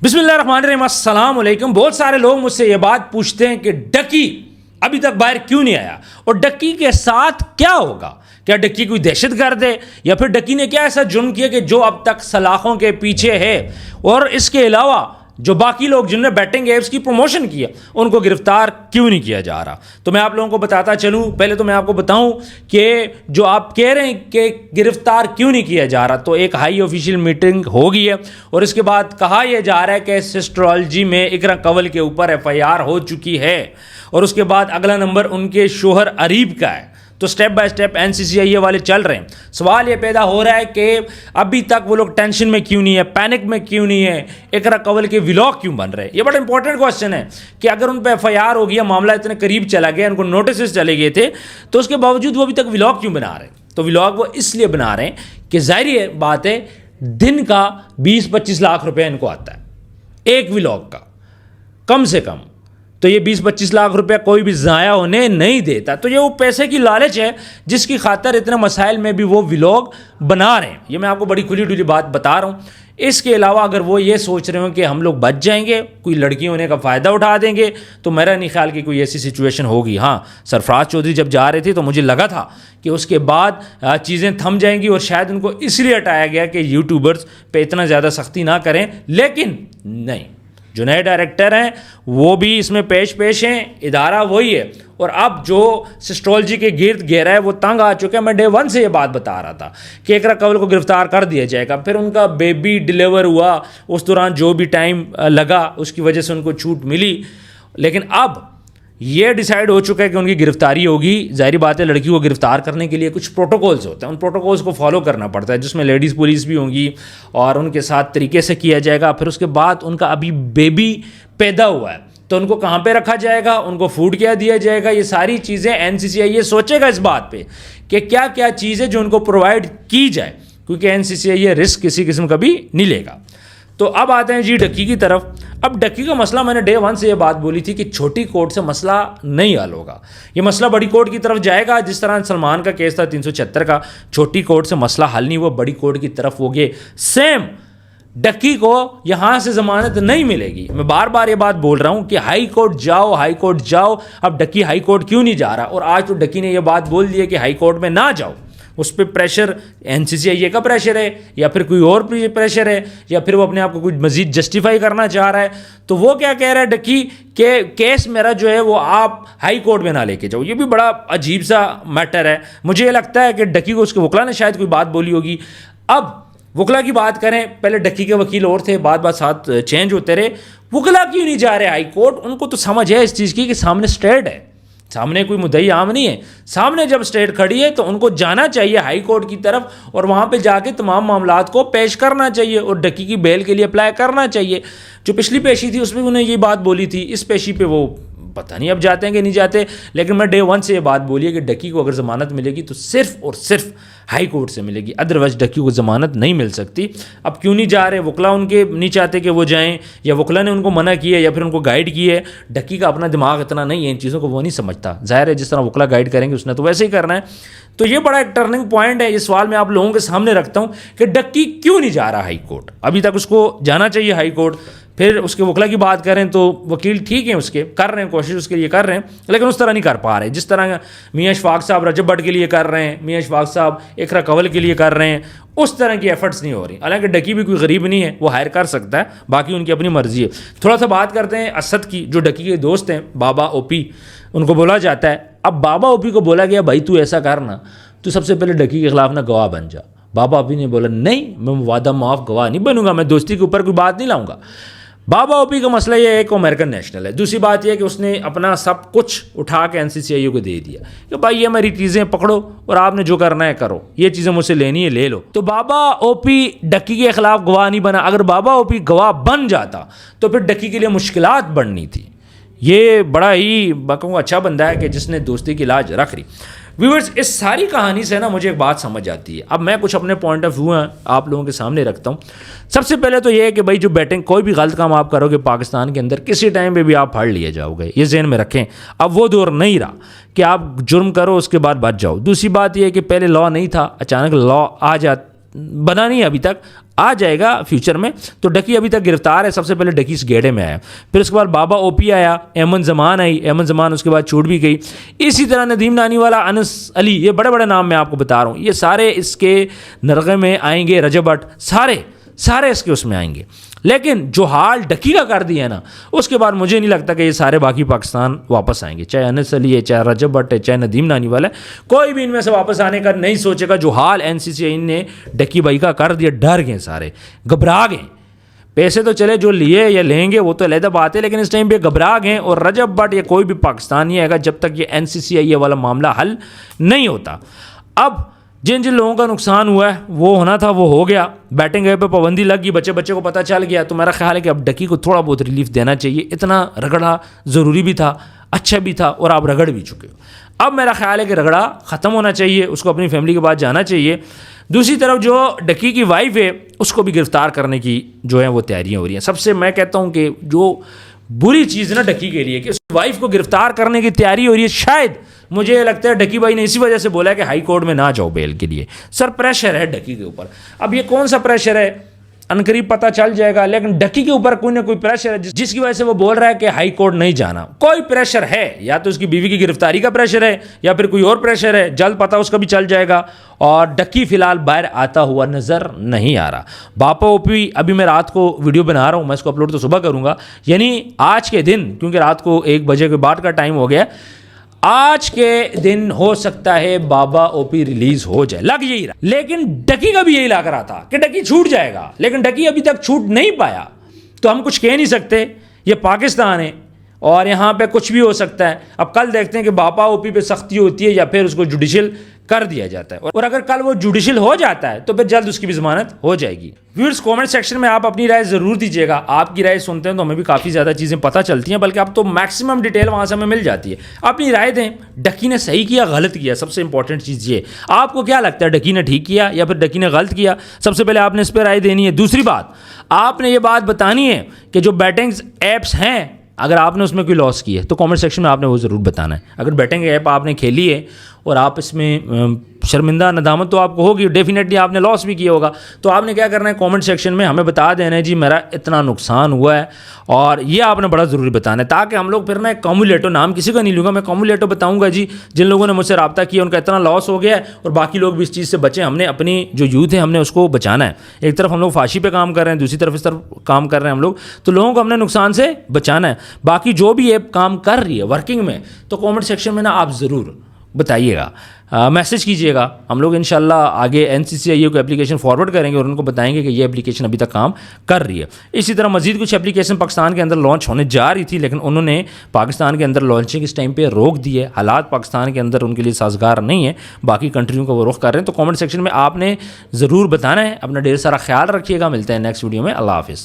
बिस्मिल्लाहिर्रहमानिर्रहीम, अस्सलाम वालेकुम। बहुत सारे लोग मुझसे ये बात पूछते हैं कि डक्की अभी तक बाहर क्यों नहीं आया और डक्की के साथ क्या होगा। क्या डक्की कोई दहशतगर्द है या फिर डक्की ने क्या ऐसा जुर्म किया कि जो अब तक सलाखों के पीछे है। और इसके अलावा जो बाकी लोग जिन्होंने बैटिंग एप्स की प्रमोशन किया उनको गिरफ्तार क्यों नहीं किया जा रहा। तो मैं आप लोगों को बताता चलूं। पहले तो मैं आपको बताऊं कि जो आप कह रहे हैं कि गिरफ्तार क्यों नहीं किया जा रहा, तो एक हाई ऑफिशियल मीटिंग हो गई है और इसके बाद कहा यह जा रहा है कि सिस्टोलॉजी में इकरा कंवल के ऊपर FIR हो चुकी है और उसके बाद अगला नंबर उनके शोहर अरीब का है। तो स्टेप बाय स्टेप NCCIA वाले चल रहे हैं। सवाल ये पैदा हो रहा है कि अभी तक वो लोग टेंशन में क्यों नहीं है, पैनिक में क्यों नहीं है, इकरा कंवल के व्लॉग क्यों बन रहे हैं। ये बड़ा इंपॉर्टेंट क्वेश्चन है कि अगर उन पर FIR हो गया, मामला इतने करीब चला गया, उनको नोटिस चले गए थे, तो उसके बावजूद वो अभी तक व्लॉग क्यों बना रहे हैं। तो व्लॉग वो इसलिए बना रहे हैं कि जाहिर बात है दिन का 20-25 लाख रुपये इनको आता है एक व्लॉग का कम से कम। तो ये 20-25 लाख रुपया कोई भी ज़ाया होने नहीं देता। तो ये वो पैसे की लालच है जिसकी खातर इतने मसाइल में भी वो व्लॉग बना रहे हैं। ये मैं आपको बड़ी खुली डुली बात बता रहा हूँ। इसके अलावा अगर वो ये सोच रहे हो कि हम लोग बच जाएंगे, कोई लड़की होने का फ़ायदा उठा देंगे, तो मेरा नहीं ख्याल कि कोई ऐसी सिचुएशन होगी। हाँ, सरफराज चौधरी जब जा रहे थे तो मुझे लगा था कि उसके बाद चीज़ें थम जाएंगी और शायद उनको इसलिए हटाया गया कि यूट्यूबर्स पे इतना ज़्यादा सख्ती ना करें, लेकिन नहीं, जो नए डायरेक्टर हैं वो भी इसमें पेश हैं, इदारा वही है। और अब जो सिस्टोलॉजी के गिर्द घेरा है वो तंग आ चुका है। मैं डे 1 से ये बात बता रहा था कि इकरा कंवल को गिरफ्तार कर दिया जाएगा। फिर उनका बेबी डिलीवर हुआ, उस दौरान जो भी टाइम लगा उसकी वजह से उनको छूट मिली, लेकिन अब ये डिसाइड हो चुका है कि उनकी गिरफ्तारी होगी। जाहिर बात है लड़की को गिरफ्तार करने के लिए कुछ प्रोटोकॉल्स होते हैं, उन प्रोटोकॉल्स को फॉलो करना पड़ता है, जिसमें लेडीज़ पुलिस भी होंगी और उनके साथ तरीके से किया जाएगा। फिर उसके बाद उनका अभी बेबी पैदा हुआ है तो उनको कहाँ पे रखा जाएगा, उनको फूड क्या दिया जाएगा, ये सारी चीज़ें NCCIA सोचेगा इस बात पे कि क्या क्या चीज़ें जो उनको प्रोवाइड की जाए, क्योंकि NCCIA रिस्क किसी किस्म का भी नहीं लेगा। तो अब आते हैं जी डक्की की तरफ। अब डक्की का मसला, मैंने डे 1 से ये बात बोली थी कि छोटी कोर्ट से मसला नहीं हल होगा, ये मसला बड़ी कोर्ट की तरफ जाएगा। जिस तरह सलमान का केस था 376 का, छोटी कोर्ट से मसला हल नहीं हुआ, बड़ी कोर्ट की तरफ हो गए। सेम डक्की को यहाँ से ज़मानत नहीं मिलेगी। मैं बार बार ये बात बोल रहा हूँ कि हाई कोर्ट जाओ, हाई कोर्ट जाओ। अब डक्की हाई कोर्ट क्यों नहीं जा रहा, और आज तो डक्की ने यह बात बोल दी है कि हाई कोर्ट में ना जाओ। उस पर प्रेशर NCCIA का प्रेशर है या फिर कोई और प्रेशर है या फिर वो अपने आप को कुछ मज़ीद जस्टिफाई करना चाह रहा है। तो वो क्या कह रहा है डक्की के केस मेरा जो है वो आप हाई कोर्ट में ना लेके जाओ। ये भी बड़ा अजीब सा मैटर है। मुझे लगता है कि डक्की को उसके वकला ने शायद कोई बात बोली होगी। अब वकला की बात करें, पहले डक्की के वकील और थे, बात साथ चेंज होते रहे। वकला क्यों नहीं जा रहे हाई कोर्ट? उनको तो समझ है इस चीज़ की कि सामने स्टेट है, सामने कोई मुद्दई आम नहीं है। सामने जब स्टेट खड़ी है तो उनको जाना चाहिए हाई कोर्ट की तरफ और वहाँ पे जाके तमाम मामलात को पेश करना चाहिए और डक्की की बेल के लिए अप्लाई करना चाहिए। जो पिछली पेशी थी उसमें उन्हें ये बात बोली थी, इस पेशी पे वो पता नहीं अब जाते हैं कि नहीं जाते। लेकिन मैं डे 1 से ये बात बोली है कि डक्की को अगर ज़मानत मिलेगी तो सिर्फ और सिर्फ हाई कोर्ट से मिलेगी, अदरवाइज डक्की को ज़मानत नहीं मिल सकती। अब क्यों नहीं जा रहे, वकला उनके नहीं चाहते कि वो जाएं या वकला ने उनको मना किया या फिर उनको गाइड किया है। डक्की का अपना दिमाग इतना नहीं है, इन चीज़ों को वो नहीं समझता। जाहिर है जिस तरह वकला गाइड करेंगे उसने तो वैसे ही करना है। तो ये बड़ा एक टर्निंग पॉइंट है। ये सवाल मैं आप लोगों के सामने रखता हूँ कि डक्की क्यों नहीं जा रहा हाई कोर्ट। अभी तक उसको जाना चाहिए हाई कोर्ट। फिर उसके वकला की बात करें तो वकील ठीक है, उसके कर रहे हैं, कोशिश उसके लिए कर रहे हैं, लेकिन उस तरह नहीं कर पा रहे जिस तरह मियाँ इशफाक साहब रजब भट्ट के लिए कर रहे हैं, मियाँ इशफाक साहब इकरा कंवल के लिए कर रहे हैं। उस तरह की एफर्ट्स नहीं हो रही। हालांकि डक्की भी कोई गरीब नहीं है, वो हायर कर सकता है, बाकी उनकी अपनी मर्जी है। थोड़ा सा बात करते हैं असद की, जो डक्की के दोस्त हैं, बाबा OP उनको बोला जाता है। अब बाबा OP को बोला गया भाई तू ऐसा करना, तू सबसे पहले डक्की के खिलाफ ना गवाह बन जा। बाबा OP ने बोला नहीं, मैं वादा माफ गवाह नहीं बनूंगा, मैं दोस्ती के ऊपर कोई बात नहीं लाऊंगा। बाबा OP का मसला ये है कि अमेरिकन नेशनल है। दूसरी बात यह है कि उसने अपना सब कुछ उठा के NCCIA को दे दिया कि भाई ये मेरी चीज़ें पकड़ो और आपने जो करना है करो, ये चीज़ें मुझसे लेनी है ले लो। तो बाबा OP डक्की के खिलाफ गवाह नहीं बना। अगर बाबा OP गवाह बन जाता तो फिर डक्की के लिए मुश्किलात बढ़नी थी। ये बड़ा ही कहूँगा अच्छा बंदा है कि जिसने दोस्ती की लाज रख रही। व्यूअर्स, इस सारी कहानी से ना मुझे एक बात समझ आती है। अब मैं कुछ अपने पॉइंट ऑफ व्यू आप लोगों के सामने रखता हूँ। सबसे पहले तो ये है कि भाई जो बैटिंग कोई भी गलत काम आप करोगे पाकिस्तान के अंदर किसी टाइम पे भी आप फड़ लिए जाओगे, ये ज़हन में रखें। अब वो दौर नहीं रहा कि आप जुर्म करो उसके बाद बच जाओ। दूसरी बात ये है कि पहले लॉ नहीं था, अचानक लॉ आ बना नहीं है अभी तक, आ जाएगा फ्यूचर में। तो डकी अभी तक गिरफ्तार है। सबसे पहले डकी इस गेड़े में आया, फिर उसके बाद बाबा ओपी आया, अहमद जमान आई, अहमद जमान उसके बाद छूट भी गई। इसी तरह नदीम नानीवाला, अनस अली, ये बड़े बड़े नाम मैं आपको बता रहा हूँ, ये सारे इसके नरगे में आएंगे। रजब भट्ट, सारे इसके उसमें आएंगे। लेकिन जो हाल डकी का कर दिया है ना, उसके बाद मुझे नहीं लगता कि ये सारे बाकी पाकिस्तान वापस आएंगे। चाहे अनस अली है, चाहे रजब भट्ट है, चाहे नदीम नानीवाला है, कोई भी इनमें से वापस आने का नहीं सोचेगा। जो हाल NCCI ने डकी भाई का कर दिया, डर गए सारे, घबरा गए। पैसे तो चले जो लिए या लेंगे वो तो अलग बात है, लेकिन इस टाइम पे घबरा गए। और रजब भट्ट या कोई भी पाकिस्तान नहीं आएगा जब तक ये NCCI ये वाला मामला हल नहीं होता। अब जिन जिन लोगों का नुकसान हुआ है वो होना था वो हो गया। बैटिंग पे पाबंदी लग गई, बच्चे को पता चल गया। तो मेरा ख्याल है कि अब डकी को थोड़ा बहुत रिलीफ देना चाहिए। इतना रगड़ा ज़रूरी भी था, अच्छा भी था, और आप रगड़ भी चुके हो। अब मेरा ख्याल है कि रगड़ा ख़त्म होना चाहिए, उसको अपनी फैमिली के पास जाना चाहिए। दूसरी तरफ जो डकी की वाइफ है उसको भी गिरफ्तार करने की जो है वो तैयारियाँ हो रही हैं। सबसे मैं कहता हूँ कि जो बुरी चीज़ ना डकी के लिए कि उस वाइफ को गिरफ्तार करने की तैयारी हो रही है। शायद मुझे लगता है डकी भाई ने इसी वजह से बोला है कि हाई कोर्ट में ना जाओ बेल के लिए। सर प्रेशर है डकी के ऊपर। अब ये कौन सा प्रेशर है अनकरीब पता चल जाएगा, लेकिन डकी के ऊपर कोई ना कोई प्रेशर है जिसकी वजह से वो बोल रहा है कि हाई कोर्ट नहीं जाना। कोई प्रेशर है, या तो उसकी बीवी की गिरफ्तारी का प्रेशर है या फिर कोई और प्रेशर है। जल्द पता उसका भी चल जाएगा। और डकी फिलहाल बाहर आता हुआ नजर नहीं आ रहा। बापा ओपी, अभी मैं रात को वीडियो बना रहा हूँ, मैं इसको अपलोड तो सुबह करूँगा, यानी आज के दिन, क्योंकि रात को 1 बजे के बाद का टाइम हो गया, आज के दिन हो सकता है बाबा ओपी रिलीज हो जाए, लग यही रहा। लेकिन डकी का भी यही लग रहा था कि डकी छूट जाएगा, लेकिन डकी अभी तक छूट नहीं पाया। तो हम कुछ कह नहीं सकते, ये पाकिस्तान है और यहाँ पे कुछ भी हो सकता है। अब कल देखते हैं कि बापा ओपी पे सख्ती होती है या फिर उसको जुडिशियल कर दिया जाता है। और अगर कल वो जुडिशियल हो जाता है तो फिर जल्द उसकी भी जमानत हो जाएगी। व्यूअर्स, कमेंट सेक्शन में आप अपनी राय ज़रूर दीजिएगा। आपकी राय सुनते हैं तो हमें भी काफ़ी ज़्यादा चीज़ें पता चलती हैं, बल्कि अब तो मैक्सिमम डिटेल वहाँ से हमें मिल जाती है। अपनी राय दें, डकी ने सही किया गलत किया, सबसे इंपॉर्टेंट चीज़ ये। आपको क्या लगता है, डकी ने ठीक किया या फिर डकी ने गलत किया? सबसे पहले आपने इस पर राय देनी है। दूसरी बात, आपने ये बात बतानी है कि जो बैटिंग्स ऐप्स हैं, अगर आपने उसमें कोई लॉस की है तो कमेंट सेक्शन में आपने वो ज़रूर बताना है। अगर बैटिंग ऐप आपने खेली है और आप इसमें शर्मिंदा नदामत तो आपको होगी, डेफिनेटली आपने लॉस भी किया होगा, तो आपने क्या करना है, कमेंट सेक्शन में हमें बता देना है जी मेरा इतना नुकसान हुआ है, और ये आपने बड़ा ज़रूरी बताना है, ताकि हम लोग फिर ना कम्युलेटो, नाम किसी का नहीं लूँगा मैं, कम्युलेटो बताऊँगा जी जिन लोगों ने मुझसे रब्ता किया उनका इतना लॉस हो गया है और बाकी लोग भी इस चीज़ से बचें। हमने अपनी जो यूथ है हमने उसको बचाना है। एक तरफ हम लोग फांसी पे काम कर रहे हैं, दूसरी तरफ इस तरफ काम कर रहे हैं हम लोग, तो लोगों को हमने नुकसान से बचाना है। बाकी जो भी ऐप काम कर रही है वर्किंग में, तो कमेंट सेक्शन में ना आप ज़रूर बताइएगा, मैसेज कीजिएगा। हम लोग इंशाल्लाह आगे NCCI को एप्लीकेशन फॉरवर्ड करेंगे और उनको बताएंगे कि ये एप्लीकेशन अभी तक काम कर रही है। इसी तरह मजीद कुछ एप्लीकेशन पाकिस्तान के अंदर लॉन्च होने जा रही थी, लेकिन उन्होंने पाकिस्तान के अंदर लॉन्चिंग इस टाइम पे रोक दी है। हालात पाकिस्तान के अंदर उनके लिए साजगार नहीं है, बाकी कंट्रियों का वो रुख कर रहे हैं। तो कॉमेंट सेक्शन में आपने ज़रूर बताना है। अपना ढेर सारा ख्याल रखिएगा। मिलते हैं नेक्स्ट वीडियो में। अल्लाह हाफिज़।